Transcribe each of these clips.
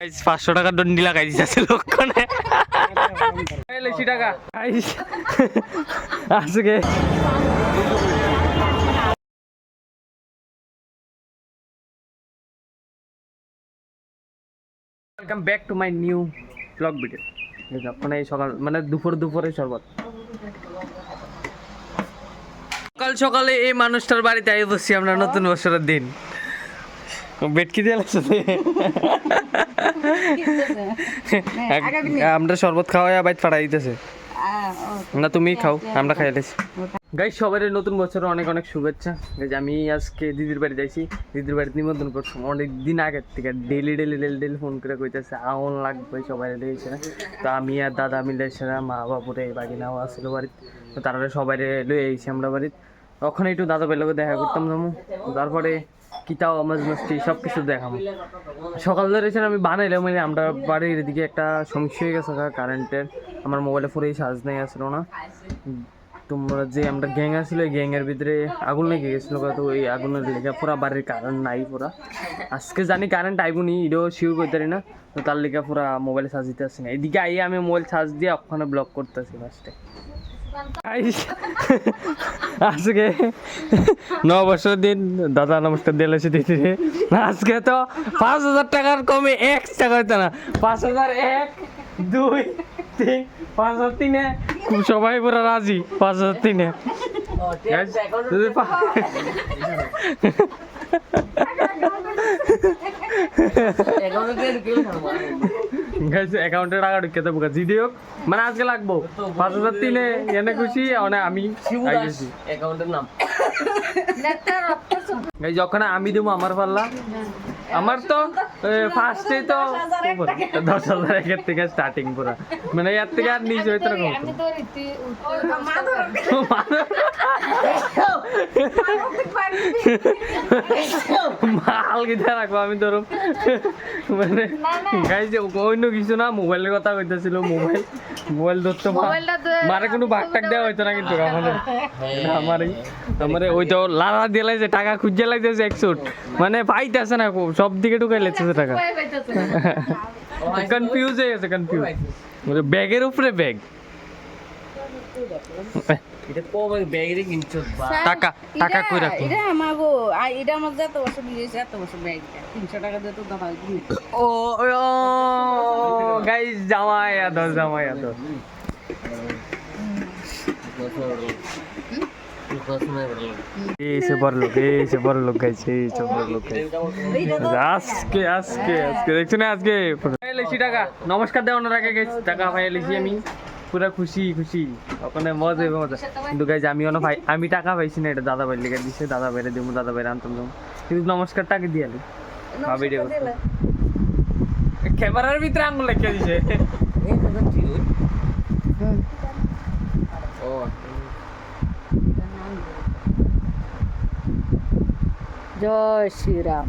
500 টাকা দন্ডি লাগাই দিতেছে লোকক্ষণে টাকা আজকে welcome back to my new blog video. মানে সকাল মানে দুপুরে শরবত সকাল সকালে এই মানুষটার বাড়িতে আই বসছি আমরা নতুন বছরের দিন। বেটকি দিয়ে লাগছে আমরা শরবত খাওয়াই বাইক ফাটাই দিতেছে না, তুমি খাও আমরা খাই লেছি। গাইস সবাই নতুন বছরের অনেক অনেক শুভেচ্ছা। আমি আজকে দিদির বাড়ি যাইছি, দিদির বাড়িতে নিমন্ত্রণ করছি অনেক দিন আগের থেকে, ডেলি ফোন করে কইতেছে আউন লাগবে সবাই লেগেছে। তো আমি আর দাদা মিলে সেরা মা বাপুরে বাগিনাও আসছিল বাড়িতে, তো তারা সবাই লই আইছি আমরা বাড়িতে। ওখানে একটু দাদা ভাইয়ের লগে দেখা করতাম যাবো, তারপরে কিতাও মাছ মাছটি সব কিছু দেখাবো। সকাল ধরে আমি বানাইলাম, মানে আমরা বাড়ির এদিকে একটা সমস্যা হয়ে গেছে কারেন্টের, আমার মোবাইলে পুরোই চার্জ নেই আসলো না। তোমরা যে আমরা গ্যাং আসলো এই গ্যাংয়ের ভিতরে আগুন লেগে গেছিলো, তো ওই আগুনের লেগে পুরা বাড়ির কারেন্ট নাই পুরা। আজকে জানি কারেন্ট আইবনি, এটাও শিওর করতে পারি না, তো তার লেগে পুরা মোবাইলে চার্জ দিতে আসছি না। এদিকে আইয়ে আমি মোবাইল চার্জ দিয়ে ওখানে ব্লক করতেছি ফার্স্টে। আজকে নববর্ষের দিন দাদা নমস্কার দিয়েছে দিদি। আজকে তো 5,000 টাকার কমে 1 টাকা হইতো না, 5,000 1 2 3 5,000 3-এ সবাই পুরো রাজি। 5,000 3-এ অ্যাকাউন্টে টাকা ঢুকে দেবো জিডি হোক, মানে আজকে লাগবো 5,000 3-এ এনে খুশি মানে আমি অ্যাকাউন্টের নাম যখন আমি দেবো আমার পাল্লা। আমার তো ফার্স্টে তো 10,000 এর থেকে স্টার্টিং পুরা, মানে এর থেকে আর নিচে হইতে না মাল গিয়ে রাখবো আমি ধরো, মানে গাইজ অন্য কিছু না, মোবাইলের কথা কইতেছিল। মোবাইল ধরতো মারে কোনো ভাগ টাক দেওয়া হইতো না, কিন্তু আমার ওই তো লালা দিয়ে লাগছে টাকা খুঁজে লাগতেছে 100, মানে পাইতেছে না, সব দিকে ঢুকাই লাগতেছে টাকা। কনফিউজ হয়ে গেছে, কনফিউজ ব্যাগের উপরে ব্যাগ। টাকা টাকা কই রাখো এটা আমাগো, এটা আমার যত বছর দিয়েছে এত বছর ব্যাগ 300 টাকা দিয়ে তো দাও। ও গাইস জামাই আদর এসে বড় লোক গাইছে, আজকে দেখছো না, আজকে এলেছি টাকা নমস্কার দেওয়ানোর আগে গেছি টাকা ভাই এলেছি আমি পুরা খুশি ওখানে মজা কিন্তু গাইজ আমি টাকা পাইছি না, এটা দাদা ভাই লেগে দিছে, দাদা ভাইরে দিব, দাদা ভাইরে আনতাম দেবো, কিন্তু নমস্কার টাকা দিয়ে আলি ভাবি রে ক্যামেরার ভিতরে আঙুল লেগে দিছে। জয় শ্রীরাম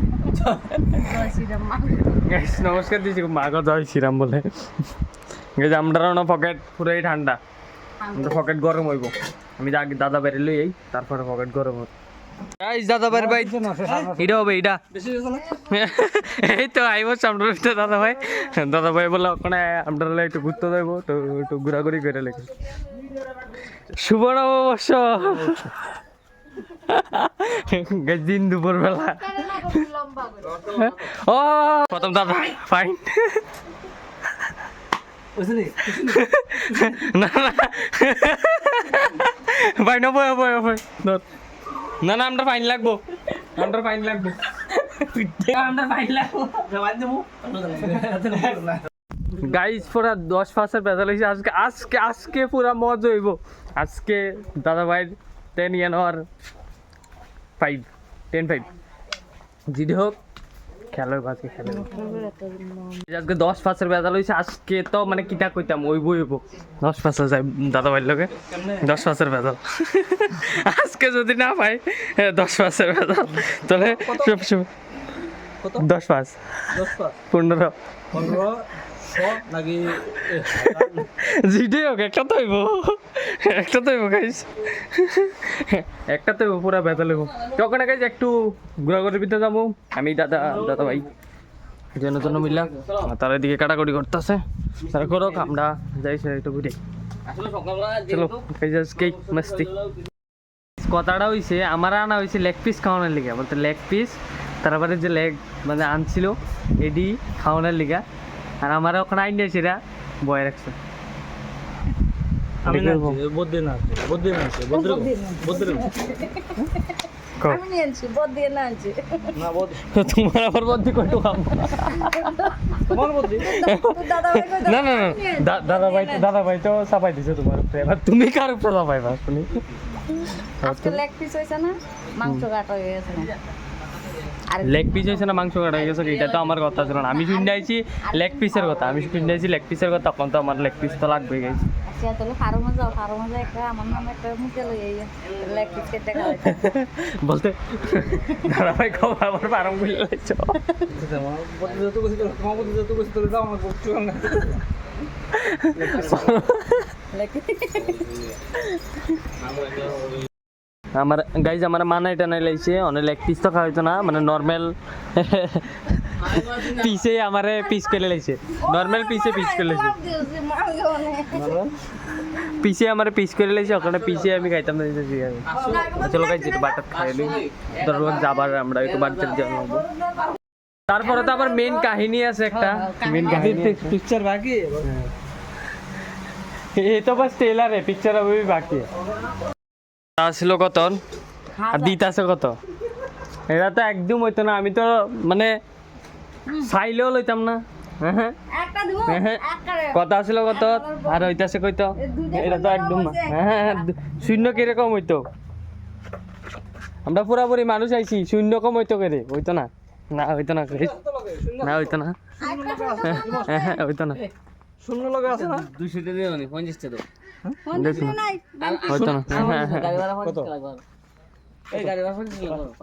নমস্কার দিয়েছি মাগো জয় শ্রীরাম বলে। আমরা পকেট পুরাই ঠান্ডা, আমরা পকেট গরম হইব। আমি আগে দাদা বাইরে লই এই, তারপরে পকেট গরম হবে। দাদা বাইরে ভাই এটা হবে, এটা এই তো আইব আমরা দাদা ভাই বলে ওখানে আমরা একটু ঘুরতে যাইবো, তো একটু ঘোরাঘুরি করে লেগে শুভ নববর্ষ। দিন দুপুর বেলা ও প্রথম দাদা ফাইন না ভাই না না না আমরা ফাইন লাগবো গাইজ পুরা 10 বেজাল হয়েছে আজকে পুরা মজা হইব। আজকে দাদা ভাইয়ের 10 ইয়ানোয়ার 10-5 জিডি হোক খেলার আজকে আজকে 10 বেজাল হয়েছে। আজকে তো মানে কিতা কইতাম ওই বই হইব 10 যাই দাদা ভাইয়ের লগে 10 বেজাল। আজকে যদি না পাই 10 বেজাল তাহলে 10 15 জিডি হোক একটা তো হইব গাইস, একটা তো পুরা বেতাল হইব। তখন গাইস একটু ঘোরাঘুরির ভিতরে যাবো আমি দাদা ভাই যেন তেন মিলা তার এদিকে কাটাকুটি করতেছে, তারা করুক, আমরা যাই সে একটু ঘুরে। চলো কেক মাস্তি। কথাটা হইছে আমার আনা হয়েছে লেগ পিস খাওয়ানোর লিগা, বলতে লেগ পিস তারপরে যে লেগ মানে আনছিল এডি খাওয়ানোর লিগা, আর আমার ওখানে আইন সেটা বয়ে রাখছে। আমি না বদ্দি না বদ্দি না বদ্দি বদ্দি আমি নিয়ে আনছি বদ দিয়ে না আনছি না বদ্দি তোমার আবার বদ্ধি কত খাম? তোমার বদ্দি দাদা ভাই কই না না না দাদা ভাই তো চাপাই দিছে তোমার উপরে, এবার তুমি কার উপরে চাপাইবা শুনি? আজকে লেগ পিস হইছে না, মাংস কাটা হয়ে গেছে না। আর লেগ পিস হয়েছে না মাংস কাটা হয়ে গেছে, এটা তো আমার কথা ছিল না। আমি শুনে আইছি লেগ পিসের কথা, তখন তো আমার লেগ পিস তো লাগবে গেছে। আচ্ছা তাহলে ফার্মে যাও একটা আমার নামে একটা মুখে লই আইয়া লেগ পিস কেটে খাওয়াই। বলতে দাদা ভাই খাও আবার ফার্ম খুলে লাইছো। বদ্দি যত কিছু তোমার বদ্দি যত কিছু তোলে দাও আমার বস্তু না আমার গাইজ আমার মানা এটা নাই লাইছে, অনেক লেগ পিস তো খাওয়াইতো না, মানে নর্মাল পিসে আমারে পিস করে লাইছে, নর্মাল পিসে পিস করে লাইছে, পিসে আমার পিস করে লাইছে, ওখানে পিসে আমি খাইতাম না। চলো গাইজ একটু বাটার খাইলি, ধরো যাবার আমরা একটু বাচ্চার জন্য। তারপরে তো আবার মেন কাহিনী আছে একটা, মেন কাহিনী পিকচার বাকি এই তো বাস ট্রেলারে, পিকচার হবে বাকি। আসলো কত আর দিতাছে কত, এটা তো একদম হইতো না, আমি তো মানে চাইলেও লইতাম না। একটা দিব কথা আসলো কত আর হইতাছে কইতো, এটা তো একদম না। শূন্য কিরকম হইতো, আমরা পুরাপুরি মানুষ আইছি, শূন্য কম হইতো করে, হইতো না, না হইতো না, না হইতো না, হইতো না, শূন্য লগে আছে না 200 টা দিও নি 50 টা দাও দেখো হইতো না, গাড়ি ভাড়া 50 টাকা লাগবে এই গাড়ি ভাড়া 50 টাকা লাগবে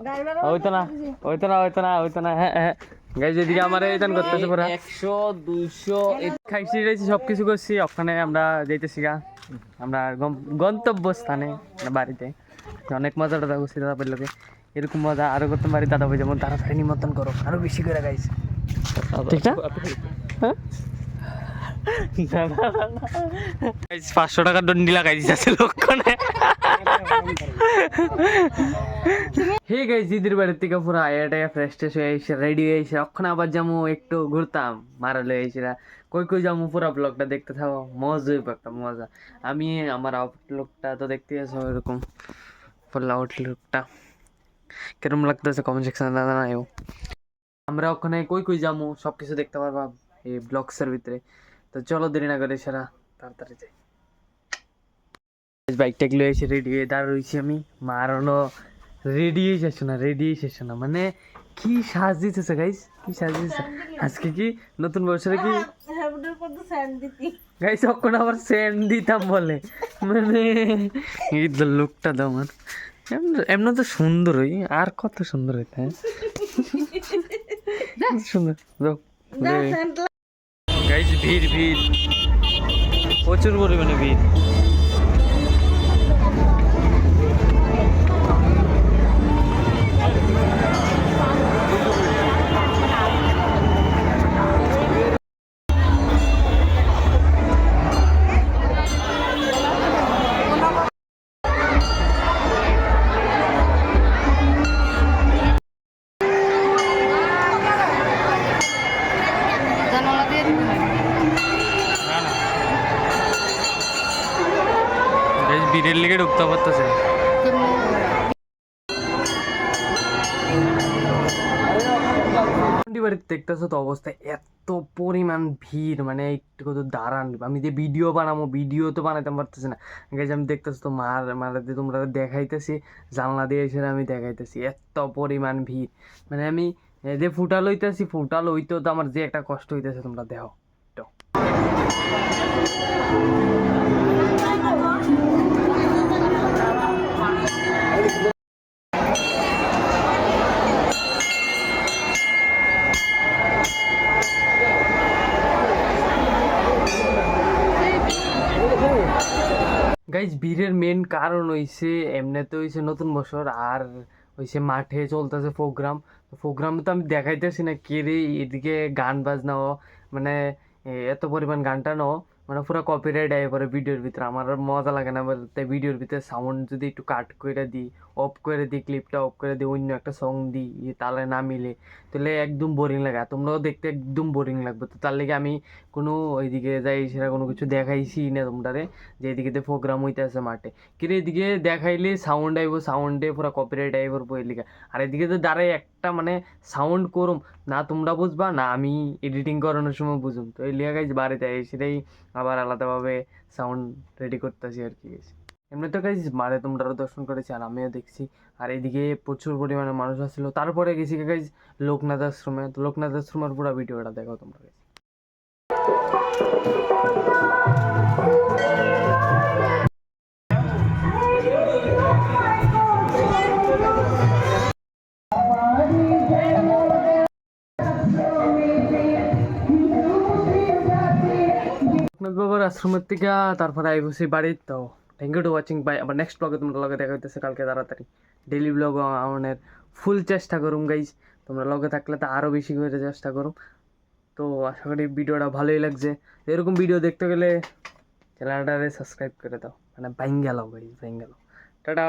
হইতো না, হইতো না, হইতো না, হইতো না। গাইজ এদিকে আমার এইটান করতেছে পুরা 100 200 খাইছি টাইছি সবকিছু করছি, ওখানে আমরা যাইতেছি গা আমরা গন্তব্যস্থানে বাড়িতে। অনেক মজা টাজা করছি দাদা ভাইয়ের লোকে, এরকম মজা আরো করতে পারি দাদা ভাই, যেমন তাড়াতাড়ি নিমন্ত্রণ করো আরো বেশি করে গাইস, ঠিক না? হ্যাঁ 500 টাকা দন্ডি লাগাই দিতেছে লক্ষণে। হে গাইস দিদির বাড়ির থেকে পুরো আয়াটায়া ফ্রেশ ট্রেশ হয়ে এসে রেডি হয়ে এসে ওখানে আবার যাবো একটু ঘুরতাম, মারালে এসেরা কই যাবো পুরো ব্লগটা দেখতে থাকো, মজা হইব একটা মজা। আমি আমার আউটলুকটা তো দেখতে আছো এরকম, ফুল আউটলুকটা কিরকম লাগতেছে কমেন্ট সেকশনে জানাইও। আমরা ওখানে কই যাবো সব কিছু দেখতে পারবা এই ব্লগসের ভিতরে, তো চলো দেরি না করে সারা তাড়াতাড়ি যাই। বাইকটা গুলো এসে রেডি হয়ে দাঁড় রয়েছি আমি, মারানো রেডি শেষ না মানে কি সাজ দিতেছে গাইস, কি সাজ দিতেছে আজকে, কি নতুন বছরে কি গাইস কখন আবার সেন্ড দিতাম বলে, মানে এই লুকটা দাও আমার, এমন তো সুন্দরই, আর কত সুন্দর হইতে, সুন্দর দাও গাইস। ভিড় প্রচুর পরিমাণে ভিড়। ভিড়ের লিগে ঢুকতে পারতেছে। বাড়িতে দেখতেছো তো অবস্থা, এত পরিমাণ ভিড়, মানে একটু কত দাঁড়ান, আমি যে ভিডিও বানাবো ভিডিও তো বানাতে পারতেছি না গাইজ, আমি দেখতেছি তো মারাতে তোমরা দেখাইতেছি, জানলা দিয়ে এসে আমি দেখাইতেছি এত পরিমাণ ভিড়, মানে আমি যে ফুটা লইতেও তো আমার যে একটা কষ্ট হইতেছে তোমরা দেখো। গাইজ ভিড়ের মেন কারণ হইছে এমনিতে হইছে নতুন বছর, আর সে মাঠে চলতেছে প্রোগ্রাম। প্রোগ্রামে তো আমি দেখাইতেছি না কে রে, এদিকে গান বাজনাও মানে এত পরিমাণ গানটা নো মানে পুরো কপিরাইট আয় পরে ভিডিওর ভিতরে। আমার আর মজা লাগে না বলতে, ভিডিওর ভিতরে সাউন্ড যদি একটু কাট করে দিই, অফ করে দিই, ক্লিপটা অফ করে দিই, অন্য একটা সং দিই, তাহলে না মিলে তাহলে একদম বোরিং লাগে, আর তোমরাও দেখতে একদম বোরিং লাগবে। তো তার লেগে আমি কোনো ওইদিকে যাই সেটা কোনো কিছু দেখাইছি না তোমরারে, যে এদিকে প্রোগ্রাম হইতেছে মাঠে। কিন্তু এদিকে দেখাইলে সাউন্ড আইব, সাউন্ডে পুরো কপিরাইট আইব বই লিখা। আর এদিকে তো দাঁড়াই একটা মানে সাউন্ড করুম না, তোমরা বুঝবা না আমি এডিটিং করানোর সময় বুঝুম। তো এই লিখা গাইজ বাড়িতে সেটাই আবার আলাদাভাবে সাউন্ড রেডি করতেছি আর কি। এমনি তো গাইজ মারে তোমরাও দর্শন করেছি আর আমিও দেখছি। আর এদিকে প্রচুর পরিমাণে মানুষ আসছিল। তারপরে গেছি গাইজ লোকনাথ আশ্রমে। তো লোকনাথ আশ্রমের পুরো ভিডিওটা দেখো তোমরা guys। লোকনাথ বাবার আশ্রমের থেকে তারপরে আইবছি বাড়ির। তো thank you to watching bye. আবার নেক্সট ব্লগে তোমরা লগে দেখা হইতেছে কালকে তাড়াতাড়ি। ডেইলি ব্লগ আমাদের ফুল চেষ্টা করুম গাইজ, তোমরা লগে থাকলে তো আরও বেশি করে চেষ্টা করুম। তো আশা করি ভিডিওটা ভালোই লাগছে। এরকম ভিডিও দেখতে গেলে চ্যানেলটারে সাবস্ক্রাইব করে দাও, মানে বাইং গেল গাইজ, বাইং গেল। টাটা।